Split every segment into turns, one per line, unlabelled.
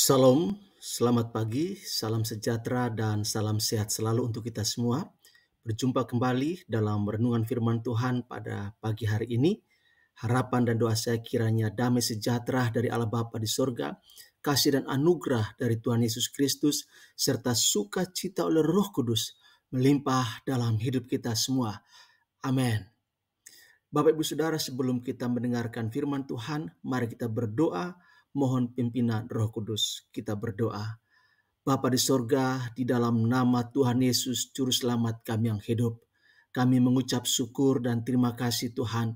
Salam, selamat pagi, salam sejahtera dan salam sehat selalu untuk kita semua. Berjumpa kembali dalam renungan firman Tuhan pada pagi hari ini. Harapan dan doa saya kiranya damai sejahtera dari Allah Bapa di sorga, kasih dan anugerah dari Tuhan Yesus Kristus, serta sukacita oleh Roh Kudus melimpah dalam hidup kita semua. Amin. Bapak Ibu Saudara, sebelum kita mendengarkan firman Tuhan, mari kita berdoa, mohon pimpinan Roh Kudus. Kita berdoa. Bapa di sorga, di dalam nama Tuhan Yesus, Juru Selamat kami yang hidup, kami mengucap syukur dan terima kasih Tuhan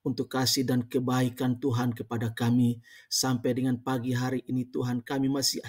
untuk kasih dan kebaikan Tuhan kepada kami. Sampai dengan pagi hari ini Tuhan, kami masih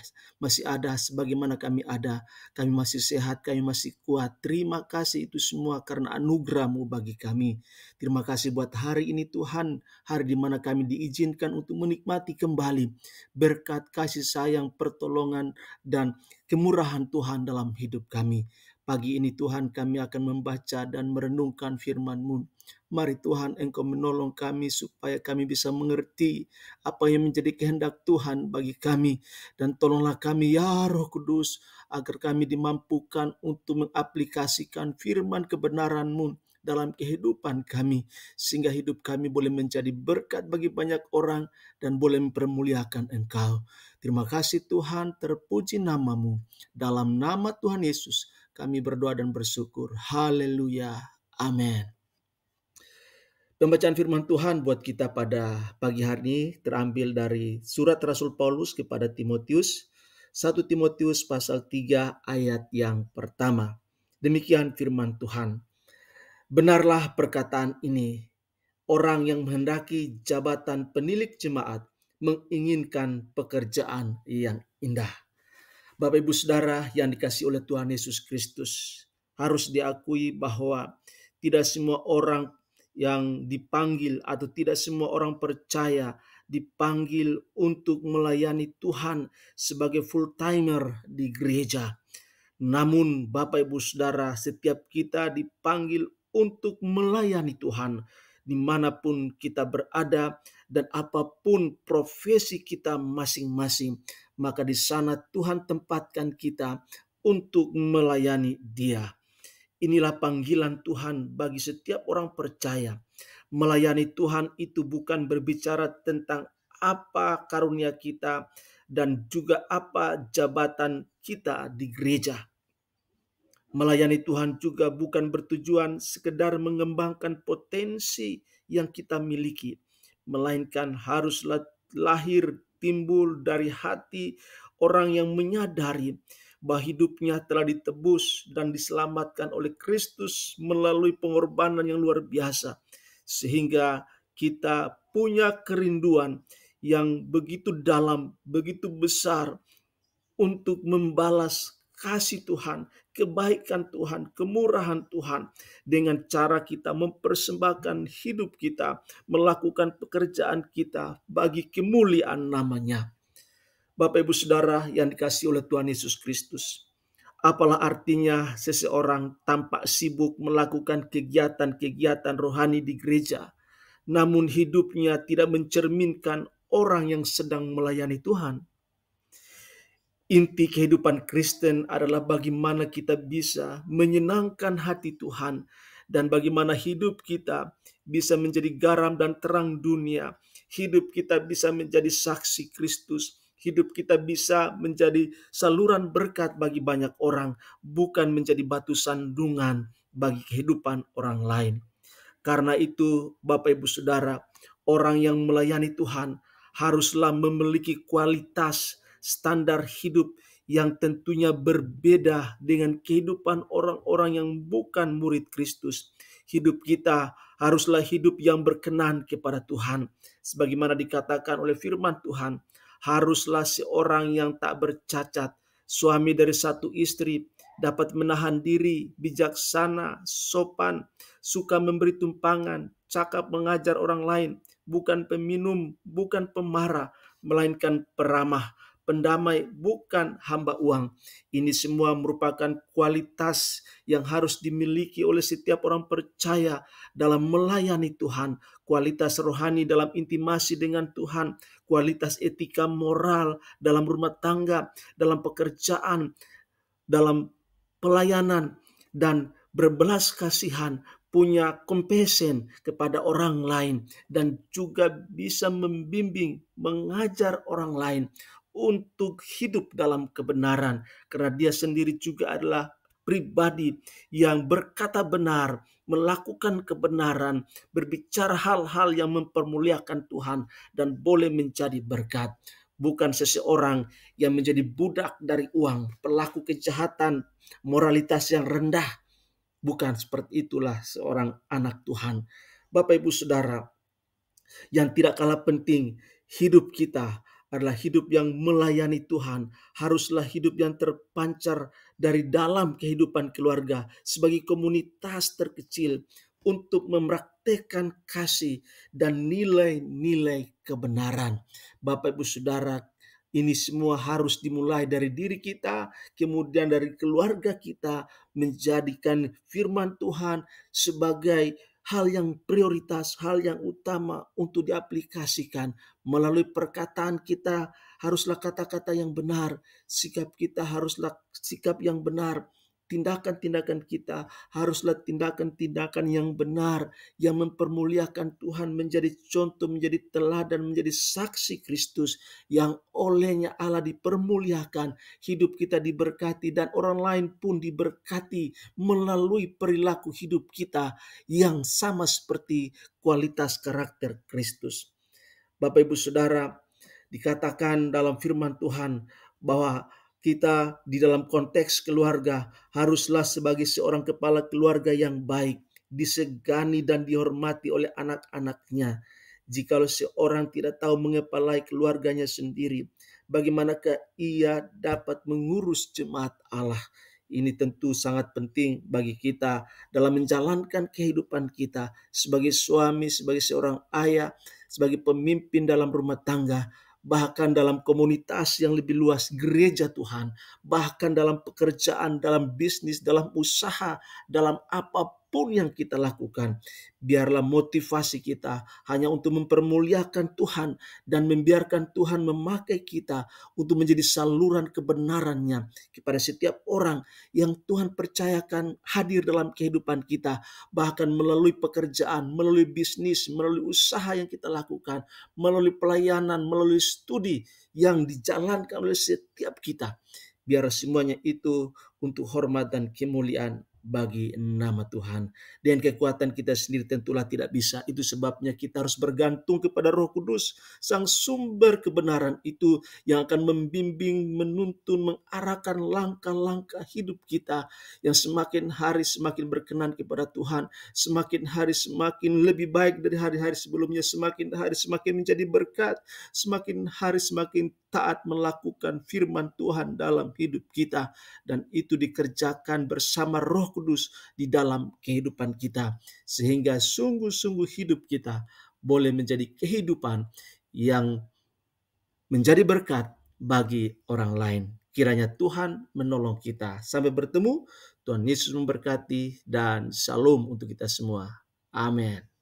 ada sebagaimana kami ada. Kami masih sehat, kami masih kuat. Terima kasih itu semua karena anugerah-Mu bagi kami. Terima kasih buat hari ini Tuhan, hari di mana kami diizinkan untuk menikmati kembali berkat kasih sayang, pertolongan, dan kemurahan Tuhan dalam hidup kami. Pagi ini Tuhan, kami akan membaca dan merenungkan firman-Mu. Mari Tuhan, Engkau menolong kami supaya kami bisa mengerti apa yang menjadi kehendak Tuhan bagi kami. Dan tolonglah kami ya Roh Kudus, agar kami dimampukan untuk mengaplikasikan firman kebenaran-Mu dalam kehidupan kami, sehingga hidup kami boleh menjadi berkat bagi banyak orang dan boleh mempermuliakan Engkau. Terima kasih Tuhan, terpuji nama-Mu. Dalam nama Tuhan Yesus, kami berdoa dan bersyukur. Haleluya. Amin. Pembacaan firman Tuhan buat kita pada pagi hari ini terambil dari surat Rasul Paulus kepada Timotius, 1 Timotius pasal 3 ayat yang pertama. Demikian firman Tuhan. Benarlah perkataan ini, orang yang menghendaki jabatan penilik jemaat menginginkan pekerjaan yang indah. Bapak Ibu Saudara yang dikasihi oleh Tuhan Yesus Kristus, harus diakui bahwa tidak semua orang yang dipanggil atau tidak semua orang percaya dipanggil untuk melayani Tuhan sebagai full-timer di gereja. Namun Bapak Ibu Saudara, setiap kita dipanggil untuk melayani Tuhan dimanapun kita berada dan apapun profesi kita masing-masing. Maka di sana Tuhan tempatkan kita untuk melayani Dia. Inilah panggilan Tuhan bagi setiap orang percaya. Melayani Tuhan itu bukan berbicara tentang apa karunia kita dan juga apa jabatan kita di gereja. Melayani Tuhan juga bukan bertujuan sekedar mengembangkan potensi yang kita miliki, melainkan haruslah lahir timbul dari hati orang yang menyadari bahwa hidupnya telah ditebus dan diselamatkan oleh Kristus melalui pengorbanan yang luar biasa, sehingga kita punya kerinduan yang begitu dalam, begitu besar untuk membalas kasih Tuhan, kebaikan Tuhan, kemurahan Tuhan dengan cara kita mempersembahkan hidup kita, melakukan pekerjaan kita bagi kemuliaan nama-Nya. Bapak Ibu Saudara yang dikasihi oleh Tuhan Yesus Kristus, apalah artinya seseorang tampak sibuk melakukan kegiatan-kegiatan rohani di gereja, namun hidupnya tidak mencerminkan orang yang sedang melayani Tuhan? Inti kehidupan Kristen adalah bagaimana kita bisa menyenangkan hati Tuhan dan bagaimana hidup kita bisa menjadi garam dan terang dunia. Hidup kita bisa menjadi saksi Kristus. Hidup kita bisa menjadi saluran berkat bagi banyak orang, bukan menjadi batu sandungan bagi kehidupan orang lain. Karena itu, Bapak Ibu Saudara, orang yang melayani Tuhan haruslah memiliki kualitas standar hidup yang tentunya berbeda dengan kehidupan orang-orang yang bukan murid Kristus. Hidup kita haruslah hidup yang berkenan kepada Tuhan. Sebagaimana dikatakan oleh firman Tuhan, haruslah seorang yang tak bercacat, suami dari satu istri, dapat menahan diri, bijaksana, sopan, suka memberi tumpangan, cakap mengajar orang lain, bukan peminum, bukan pemarah, melainkan peramah, pendamai, bukan hamba uang. Ini semua merupakan kualitas yang harus dimiliki oleh setiap orang percaya dalam melayani Tuhan, kualitas rohani dalam intimasi dengan Tuhan, kualitas etika moral dalam rumah tangga, dalam pekerjaan, dalam pelayanan, dan berbelas kasihan, punya compassion kepada orang lain, dan juga bisa membimbing, mengajar orang lain untuk hidup dalam kebenaran, karena dia sendiri juga adalah pribadi yang berkata benar, melakukan kebenaran, berbicara hal-hal yang mempermuliakan Tuhan, dan boleh menjadi berkat. Bukan seseorang yang menjadi budak dari uang, pelaku kejahatan, moralitas yang rendah. Bukan seperti itulah seorang anak Tuhan. Bapak Ibu Saudara, yang tidak kalah penting, hidup kita adalah hidup yang melayani Tuhan. Haruslah hidup yang terpancar dari dalam kehidupan keluarga sebagai komunitas terkecil untuk mempraktekkan kasih dan nilai-nilai kebenaran. Bapak Ibu Saudara, ini semua harus dimulai dari diri kita, kemudian dari keluarga kita, menjadikan firman Tuhan sebagai hal yang prioritas, hal yang utama untuk diaplikasikan. Melalui perkataan kita haruslah kata-kata yang benar, sikap kita haruslah sikap yang benar, tindakan-tindakan kita haruslah tindakan-tindakan yang benar, yang mempermuliakan Tuhan, menjadi contoh, menjadi teladan, menjadi saksi Kristus yang olehnya Allah dipermuliakan, hidup kita diberkati, dan orang lain pun diberkati melalui perilaku hidup kita yang sama seperti kualitas karakter Kristus. Bapak Ibu Saudara, dikatakan dalam firman Tuhan bahwa kita di dalam konteks keluarga haruslah sebagai seorang kepala keluarga yang baik, disegani dan dihormati oleh anak-anaknya. Jikalau seorang tidak tahu mengepalai keluarganya sendiri, bagaimanakah ia dapat mengurus jemaat Allah? Ini tentu sangat penting bagi kita dalam menjalankan kehidupan kita sebagai suami, sebagai seorang ayah, sebagai pemimpin dalam rumah tangga, bahkan dalam komunitas yang lebih luas, gereja Tuhan, bahkan dalam pekerjaan, dalam bisnis, dalam usaha, dalam apapun yang kita lakukan. Biarlah motivasi kita hanya untuk mempermuliakan Tuhan dan membiarkan Tuhan memakai kita untuk menjadi saluran kebenarannya kepada setiap orang yang Tuhan percayakan hadir dalam kehidupan kita, bahkan melalui pekerjaan, melalui bisnis, melalui usaha yang kita lakukan, melalui pelayanan, melalui studi yang dijalankan oleh setiap kita. Biar semuanya itu untuk hormat dan kemuliaan bagi nama Tuhan. Dan kekuatan kita sendiri tentulah tidak bisa. Itu sebabnya kita harus bergantung kepada Roh Kudus, sang sumber kebenaran itu yang akan membimbing, menuntun, mengarahkan langkah-langkah hidup kita yang semakin hari semakin berkenan kepada Tuhan, semakin hari semakin lebih baik dari hari-hari sebelumnya, semakin hari semakin menjadi berkat, semakin hari semakin taat melakukan firman Tuhan dalam hidup kita, dan itu dikerjakan bersama Roh Kudus di dalam kehidupan kita, sehingga sungguh-sungguh hidup kita boleh menjadi kehidupan yang menjadi berkat bagi orang lain. Kiranya Tuhan menolong kita. Sampai bertemu, Tuhan Yesus memberkati, dan shalom untuk kita semua. Amin.